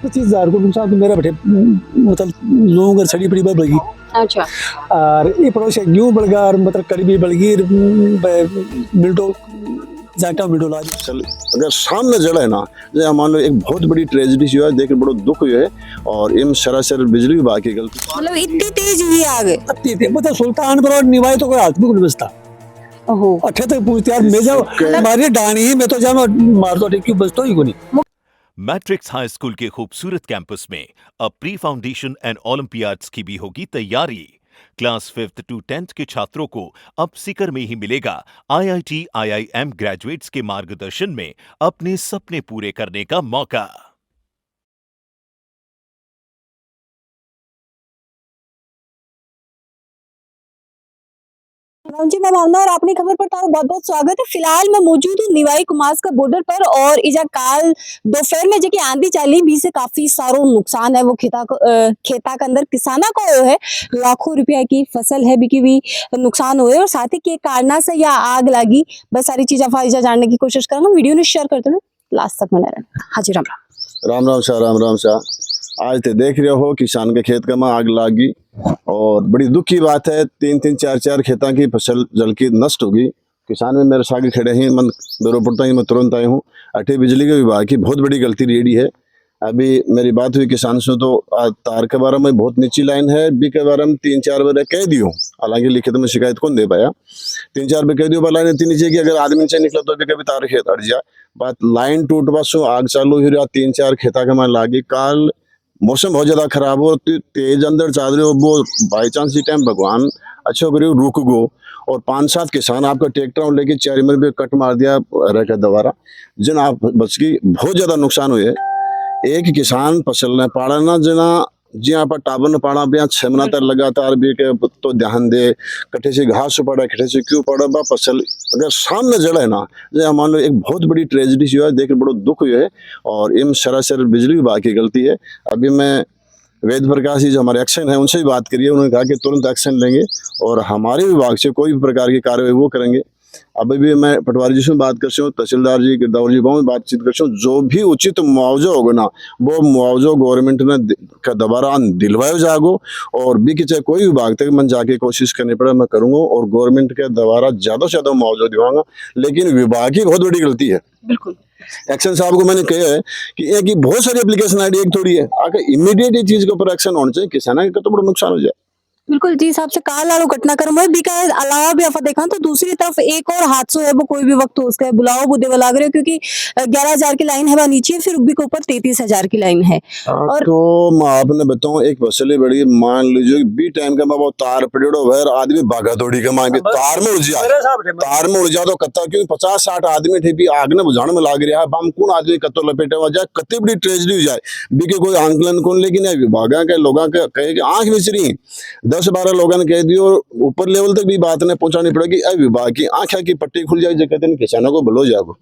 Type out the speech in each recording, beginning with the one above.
20-25 हज़ार को नुकसान तो मेरा बैठे मतलब लोगों का सड़ी पड़ी बढ़ अच्छा और ये पड़ोस यूं बढ़ गया और मतलब करीबी बढ़ गई मिल्टो जाटा मिल्टो लाज चल अगर सामने जड़ा है ना जो मान लो एक बहुत बड़ी ट्रेजेडी हुआ है, देख के बड़ो दुख हुआ है और इन सरासर बिजली विभाग की गलती। मतलब इतनी तेज हुई आग अति थे मतलब सुल्तानपुर और निवाई तो कोई हाथ में कुछ बचता ओहो अच्छे तक पूछते यार मैं जाओ हमारी डाणी ही मैं तो जाऊँ मार दो क्यों बचता ही को नहीं। मैट्रिक्स हाई स्कूल के खूबसूरत कैंपस में अब प्री फाउंडेशन एंड ओलंपियाड्स की भी होगी तैयारी। क्लास 5th to 10th के छात्रों को अब सीकर में ही मिलेगा IIT IIM ग्रेजुएट्स के मार्गदर्शन में अपने सपने पूरे करने का मौका। जी मैं भावना और अपनी खबर पर तारो बहुत बहुत स्वागत है। फिलहाल मैं मौजूद हूँ निवाई कुमास का बॉर्डर पर और इजा काल दोपहर में जेकी आंधी चाली भी से काफी सारो नुकसान है वो खेता के अंदर किसाना को हुआ है। लाखों रुपया की फसल है बिकी भी नुकसान हुए और साथ ही के कारणा से या आग लगी बस सारी चीज अफवाह जानने की कोशिश करूंगा। वीडियो ने शेयर करते लास्ट तक बने रहना। हाजी राम राम राम शाह राम राम शाह। आज तो देख रहे हो किसान के खेत का में आग लागी और बड़ी दुख की बात है। 3-3 4-4 खेतों की फसल जल की नष्ट होगी। किसान में मेरे सागे खड़े हैं, मन दौरों पड़ता ही मैं तुरंत आया हूँ। अठे बिजली के विभाग की बहुत बड़ी गलती रेडी है। अभी मेरी बात हुई किसान से तो तार के बारे में बहुत नीची लाइन है, बी के बारे में 3-4 बार कह दियो, हालांकि लिखित में शिकायत कौन दे पाया। 3-4 बार कह दियो लाइन इतनी नीचे कि अगर आदमी से निकला तो भी कभी तार खेत अट जाए। बात लाइन टूट बस आग चालू ही रहा 3-4 खेता के मैं लागी। काल मौसम बहुत ज्यादा खराब हो, तेज अंदर चाल रहे हो वो बाई चांस टाइम भगवान अच्छा करियो रुक गो और 5-7 किसान आपका ट्रैक्टर लेके 4 में भी कट मार दिया रखा दोबारा जिन आप बच की बहुत ज्यादा नुकसान हुए। एक किसान फसल ने पाड़ा ना जना जी आप टाबर ने पाड़ा भी 6 महीना तक लगातार भी के तो ध्यान दे कटे से घास पड़ा कटे से क्यों पड़ा बा फसल अगर सामने जड़ा है ना जो मान लो एक बहुत बड़ी ट्रेजेडी हुआ है, देख के बड़ो दुख हुआ है और इन सरासर बिजली विभाग की गलती है। अभी मैं वेद प्रकाश जी जो हमारे एक्शन है उनसे भी बात करिए, उन्होंने कहा कि तुरंत एक्शन लेंगे और हमारे विभाग से कोई भी प्रकार की कार्रवाई वो करेंगे। अभी भी मैं पटवारी जी से बात कर हूँ, तहसीलदार जी गिरदावर जी में बातचीत कर हूँ, जो भी उचित मुआवजा होगा ना वो मुआवजा गवर्नमेंट ने का दोबारा दिलवाया जागो और भी कि चाहे कोई विभाग तक मैं जाके कोशिश करनी पड़े मैं करूंगा और गवर्नमेंट के दोबारा ज्यादा से ज्यादा मुआवजा दिलाऊंगा। लेकिन विभाग की बहुत बड़ी गलती है। बिल्कुल एक्शन साहब को मैंने कहा है कि एक ही बहुत सारी एप्लीकेशन आईडी एक थोड़ी है, आगे इमीडिएट ये चीज के ऊपर एक्शन होना चाहिए, किसान का तो बड़ा नुकसान हो जाए। बिल्कुल जी हिसाब से काल आलो घटनाक्रम है बीका अलावा भी आप देखा तो दूसरी तरफ एक और हादसा है वो कोई भी वक्त हो उसका बुलाओ बुद्धे वाला लग रहे हो क्योंकि 11,000 की लाइन है वह नीचे फिर उब्बी के ऊपर 33,000 की लाइन है। और तो मैं आपने बताऊं एक फसली बड़ी मान लीजिए बी टाइम का वो तार पड़ेड़ो वैर आदमी भागा दौड़ी के मांगे तार में उड़ जा तो कत्ता क्यों 50-60 आदमी थे भी आग ने बुझाने में लाग रहा है बम कौन आदमी कत्तो लपेटे हुआ जाए कत्ती बड़ी ट्रेजेडी हो जाए बी के कोई आंकलन कौन। लेकिन विभाग के लोगों के कहे कि आंख विचरी 10-12 लोगों ने कह दियो ऊपर लेवल तक भी बात ने पहुंचानी पड़ेगी। विभाग की आंखें की पट्टी खुल जाए जो कहते हैं किसानों को भलो जागो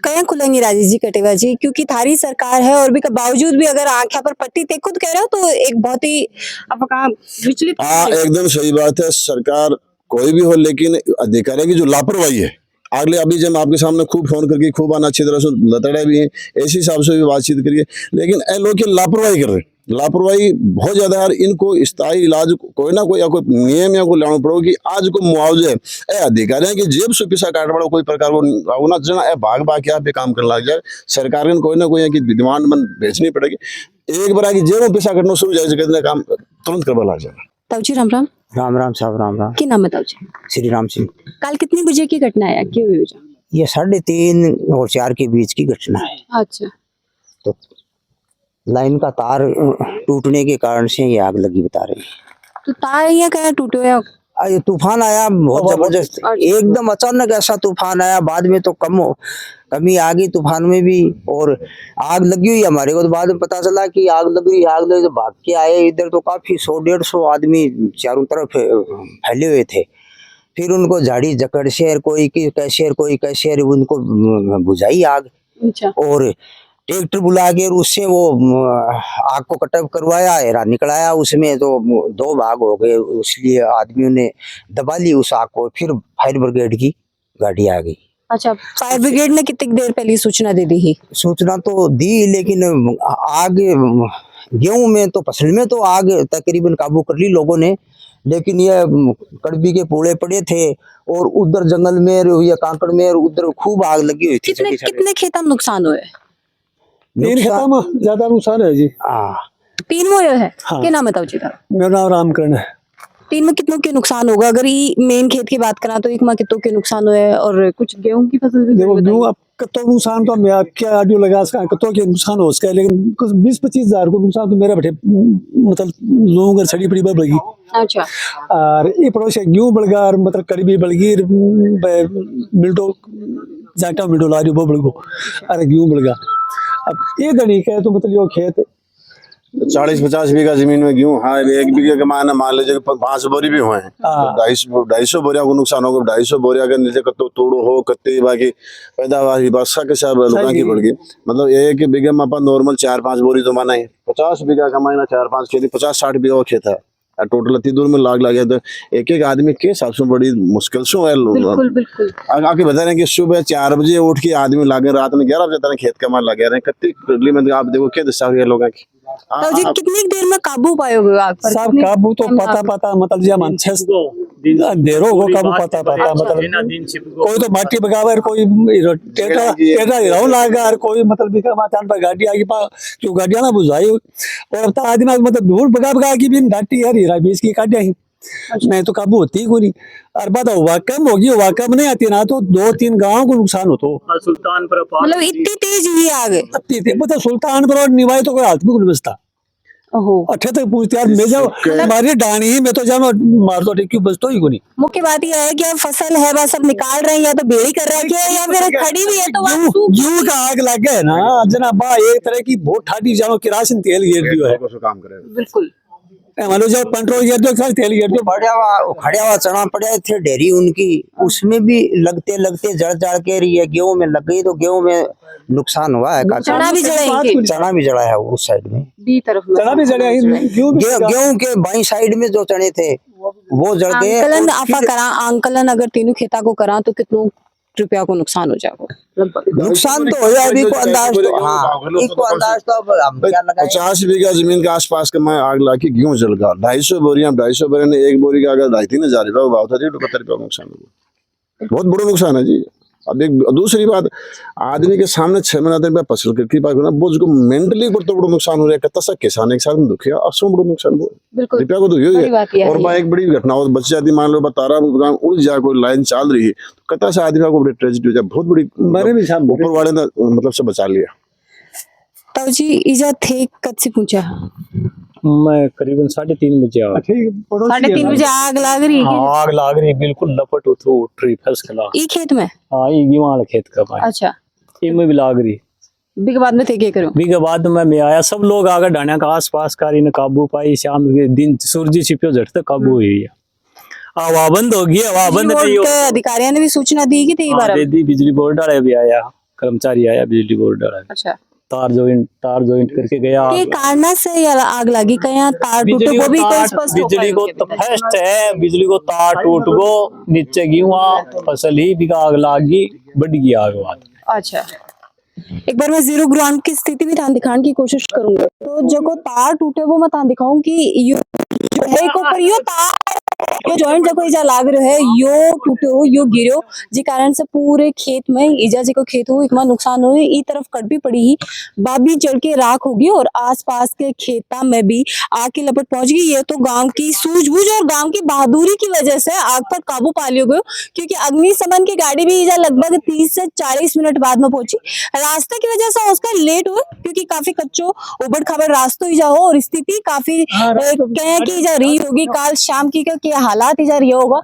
कहीं खुलेंगी राजेश जी कटेवा जी क्योंकि थारी सरकार है और भी बावजूद भी अगर आंखें पर पट्टी ते खुद कह रहे हो तो एक बहुत ही आप कहा विचलित। हाँ एकदम सही बात है। सरकार कोई भी हो लेकिन अधिकारी की जो लापरवाही है अगले अभी जब आपके सामने खूब फोन करके खूब आना अच्छी तरह से लतड़ा भी है ऐसे हिसाब से भी बातचीत करिए लेकिन ए लोग की लापरवाही कर रहे लापरवाही बहुत ज्यादा है। इनको स्थायी इलाज कोई ना कोई या कोई नियम या कोई लाना पड़ेगा कि आज को मुआवजे ए अधिकारी की जेब से पैसा काट पड़ा कोई प्रकार को ना जना ए भाग भाग के आप भी काम करने लग जाए। सरकार ने कोई ना कोई की डिमांड मन भेजनी पड़ेगी एक बार की जेब में पैसा कटना शुरू जाए कहते काम तुरंत करवा लग जाएगा। ताऊजी राम राम। राम राम साहब राम राम। की नाम है ताऊजी? श्री राम सिंह। कल कितनी बजे की घटना है क्यों हुई? ये 3:30 और 4 के बीच की घटना है। अच्छा तो लाइन का तार टूटने के कारण से ये आग लगी बता रहे हैं। तो तार यहाँ क्या टूटे हुए? ये तूफान आया बहुत जबरदस्त एकदम अचानक ऐसा तूफान आया बाद में तो कमी आ गई तूफान में भी और आग लगी हुई हमारे को तो बाद में पता चला कि आग लगी तो भाग के आए इधर तो काफी 100-150 आदमी चारों तरफ फैले हुए थे। फिर उनको झाड़ी जकड़ शेर कोई कैशेर उनको बुझाई आग। अच्छा। और ट्रैक्टर बुला के उससे वो आग को कटअप करवाया है निकलाया उसमें तो 2 भाग हो गए इसलिए आदमियों ने दबा ली उस आग को। फिर फायर ब्रिगेड की गाड़ी आ गई। अच्छा, फायर ब्रिगेड ने कितनी देर पहले सूचना दे दी ही? सूचना तो दी, लेकिन आग गेहूं में तो फसल में तो आग तकरीबन काबू कर ली लोगों ने, लेकिन ये कड़बी के पूड़े पड़े थे और उधर जंगल में या कांकड़ में उधर खूब आग लगी हुई थी। कितने खेतों में नुकसान हुए? 3 खेतों में ज्यादा नुकसान है जी। हाँ 3 में हुए है। हाँ। क्या नाम बताओ जी था? मेरा नाम रामकरण है। 3 में कितनों के नुकसान होगा? अगर ये मेन खेत की बात करा तो एक में कितनों के नुकसान हुए और कुछ गेहूं की फसल भी देखो बताइए। गेहूं अब कतो नुकसान तो मैं क्या ऑडियो लगा सका कतो के नुकसान हो सका, लेकिन कुछ 20-25 हजार को नुकसान तो मेरा बैठे मतलब लोगों का सड़ी पड़ी बढ़ गई। अच्छा, और ये पड़ोस गेहूं बढ़ गया और मतलब कड़बी बढ़ गई, मिल्टो जाटा मिल्टो ला रही वो बढ़ गो, अरे गेहूं बढ़ गया। अब ये दड़ी का तो मतलब यो खेत 40-50 बीघा जमीन में गेहूं, हाँ 1 बीघे के माना मान लीजिए 5 बोरी भी हुए हैं, हाँ। 250 बोरिया को नुकसान होगा। 250 बोरिया के नीचे कतो तोड़ो हो कत्ते बाकी पैदावार बरसा के सब लोगों की बढ़ गई। मतलब 1 बीघे में अपन नॉर्मल 4-5 बोरी तो माना है। 50 बीघा का महीना 4-5 खेती 50-60 बीघा खेत है, टोटल इतनी दूर में लाग गया। तो एक आदमी के हिसाब से बड़ी मुश्किल से है। बिल्कुल बिल्कुल। आके बता रहे हैं कि सुबह 4 बजे उठ के आदमी लागे, रात में 11 बजे तक खेत का माल लगे रहे कत्ती में। आप देखो क्या दशा हुई है लोगों की। तो जी कितनी देर में काबू पाओगे आग पर? सब काबू तो पता मतलब जी मन 6 देरो को काबू पता मतलब कोई तो माटी बगावर, कोई टेटा राव लागा और कोई मतलब बिका माचान पर गाड़ी आगे पा जो गाड़ियां ना बुझाई। और अब आदमी मतलब धूल बगा की भी डाटी यार हीरा बीच की काटिया ही नहीं तो काबू होती कोई नहीं। और बात वाकम होगी, वाकम नहीं आती ना तो 2-3 गांव को नुकसान हो तो सुल्तानपुर मतलब इतनी तेज हुई आग? मतलब सुल्तानपुर और निवाई तो कोई हाथ में बचता ओहो। अठे तक पूछते यार मैं जाओ हमारी डाणी ही मैं तो जाओ मार तो टिक्की बचतो ही कोनी। मुख्य बात यह है कि अब फसल है बस अब निकाल रहे हैं, या तो बेड़ी कर रखी है या फिर खड़ी भी है तो वहाँ सूख गेहूं का आग लग गया ना जनाब, एक तरह की बहुत ठाटी जानो किरासन तेल गिर दियो है। काम करे बिल्कुल। मान लो जब पेट्रोल गिर दियो तेल गिर दियो। खड़ा हुआ चना पड़ा थे डेरी उनकी, उसमें भी लगते लगते जड़ जड़ के रही है। गेहूं में लग गई तो गेहूं में नुकसान हुआ है। चना भी जड़ा है? चना भी जड़ा है उस साइड में, बी तरफ में चना भी जड़े गेहूं के बाई साइड में जो चने थे वो जड़ गए। आंकलन आपा करा, आंकलन अगर तीनों खेता को करा तो कितनों रुपया को नुकसान हो जाएगा लगभग? नुकसान तो हो जाए अभी को अंदाज तो, हाँ एक को अंदाज तो अब हम क्या लगाएं। 50 बीघा जमीन के आसपास के मैं आग लगा के गेहूं जल गया। 250 बोरियां 250 बोरिया ने 1 बोरी का अगर 2.5-3 हजार रुपया भाव था 75 रुपया नुकसान हुआ। बहुत बड़ा नुकसान है जी। अब एक दूसरी बात, आदमी के सामने 6 महीना तक फसल की बात करना वो जो मेंटली तो बड़ा नुकसान हो रहा है। कितना सा किसान एक साथ में दुखिया असो बड़ा नुकसान हुआ बिल्कुल रुपया को तो बड़ी बात ये यह और है। बा एक बड़ी घटना हो बच जाती, मान लो तारा उड़ जाए कोई लाइन चल रही है तो कितना सा आदमी को बड़ी ट्रेजेडी हो जाए। बहुत बड़ी मेरे भी साहब ऊपर वाले ने मतलब से बचा लिया। तब जी इजा थे कब से पूछा? मैं करीबन 3:30 बजे आया। ठीक पड़ोसी 3:30 बजे आग लग रही है? आग लाग रही बिल्कुल लपट उठ रही फर्स्ट क्लास। ई खेत में? हाँ ये गेहूं वाला खेत का भाई अच्छा, इनमें भी लाग रही। बी के बाद में थे क्या करो? बी के बाद मैं आया, सब लोग आगे डाणिया का आस पास कारी ने काबू पाई। शाम के दिन सूरज छिपियो झट तक काबू हुई है। हवा बंद हो गई, हवा बंद नहीं हो। अधिकारियों ने भी सूचना दी कि थी बार? दी बिजली बोर्ड वाले भी आया, कर्मचारी आया बिजली बोर्ड वाला, अच्छा, तार जॉइंट करके गया। ये कारण से ये आग लगी कहीं तार टूटे वो भी कोई स्पष्ट हो बिजली को तो फर्स्ट है, बिजली को तार टूट गो नीचे गेहूं फसल ही बिका आग लागी बढ़ गई आग बात। अच्छा, एक बार मैं जीरो ग्राउंड की स्थिति भी तान दिखाने की कोशिश करूंगा। तो जो को तार टूटे वो मैं तान दिखाऊं कि यो जो है को पर यो तार यो जॉइंट जको इजा लाग रहो है यो टूटो यो गिरो जी कारण से पूरे खेत में इजा जी को खेत हो इतना नुकसान हो। ई तरफ कट भी पड़ी ही बाबी जल के राख होगी और आसपास के खेता में भी आग की लपट पहुंच गई। ये तो गांव की सूझबूझ और गांव की बहादुरी की वजह से आग पर काबू पा लिया गया, क्योंकि अग्निशमन की गाड़ी भी इजा लगभग 30 से 40 मिनट बाद में पहुंची। रास्ते की वजह से उसका लेट हुआ क्योंकि काफी कच्चो उबड़ खाबड़ रास्तों ही जा हो और स्थिति काफी कह की जा रही होगी। काल शाम की क्या हालात ही जा रही होगा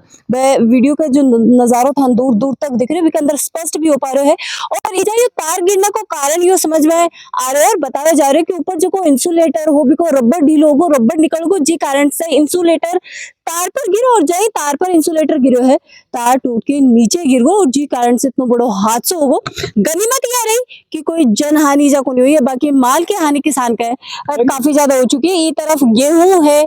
वीडियो का जो नजारों था दूर दूर तक दिख रहे के अंदर स्पष्ट भी हो पा रहे हैं। और इधर ये तार गिरने को कारण यो समझ में आ रहा है और बताया जा रहा है कि ऊपर जो को इंसुलेटर हो भी को रबर ढील होगो रबर निकल गो जी कारण से इंसुलेटर तार पर गिरो और जय तार पर इंसुलेटर गिरो है, तार टूट के नीचे गिर गो और जी कारण से इतना बड़ो हादसा हो गो। गनीमत यह रही कि कोई जन हानि जा को नहीं हुई है, बाकी माल की हानि किसान का है काफी ज्यादा हो चुकी है। ये तरफ गेहूं है,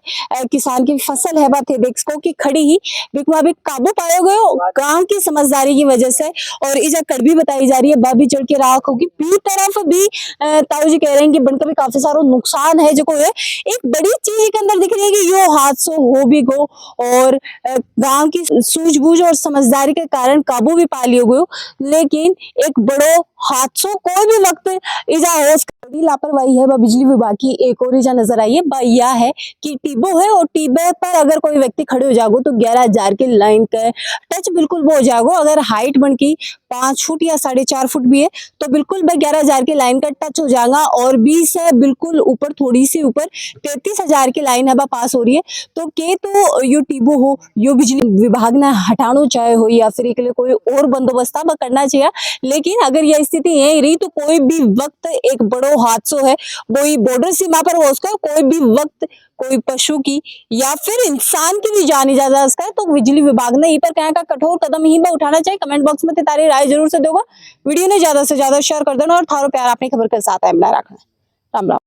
किसान की फसल है बात है देखो कि खड़ी ही बिकवा भी काबू पाया गयो गांव की समझदारी की वजह से। और इजा कड़बी बताई जा रही है बाबी चढ़ के राख होगी। पी तरफ भी ताऊ जी कह रहे हैं कि बनकर भी काफी सारा नुकसान है जो को है। एक बड़ी चीज के अंदर दिख रही है कि यो हादसा हो भी गो और गांव की सूझबूझ और समझदारी के कारण काबू भी पा लियो गयो, लेकिन एक बड़ो हादसों कोई भी वक्त इजा हो बड़ी लापरवाही है बिजली विभाग की। एक और इजा नजर आई है यह है कि टीबो है और टीबे पर अगर कोई व्यक्ति खड़े हो जागो तो 11,000 की लाइन का टच बिल्कुल वो हो जागो। अगर हाइट बन की 5 फुट या 4.5 फुट भी है तो बिल्कुल 11,000 की लाइन का टच हो जाएगा। और 20 है बिल्कुल ऊपर थोड़ी सी ऊपर 33,000 की लाइन है पास हो रही है। तो के तो यो टीबो हो यो बिजली विभाग ने हटानो चाहे हो या फिर एक लिए कोई और बंदोबस्त करना चाहिए। लेकिन अगर यह स्थिति यही रही तो कोई भी वक्त एक बड़ो हादसा है वो बॉर्डर सीमा पर हो उसका, कोई भी वक्त कोई पशु की या फिर इंसान की भी जान जा सकता है। तो बिजली विभाग ने पर क्या का कठोर कदम ही उठाना चाहिए। कमेंट बॉक्स में तारी राय जरूर से दोगा। वीडियो ने ज्यादा से ज्यादा शेयर कर देना और थारो प्यार अपनी खबर के साथ है रखना। राम राम।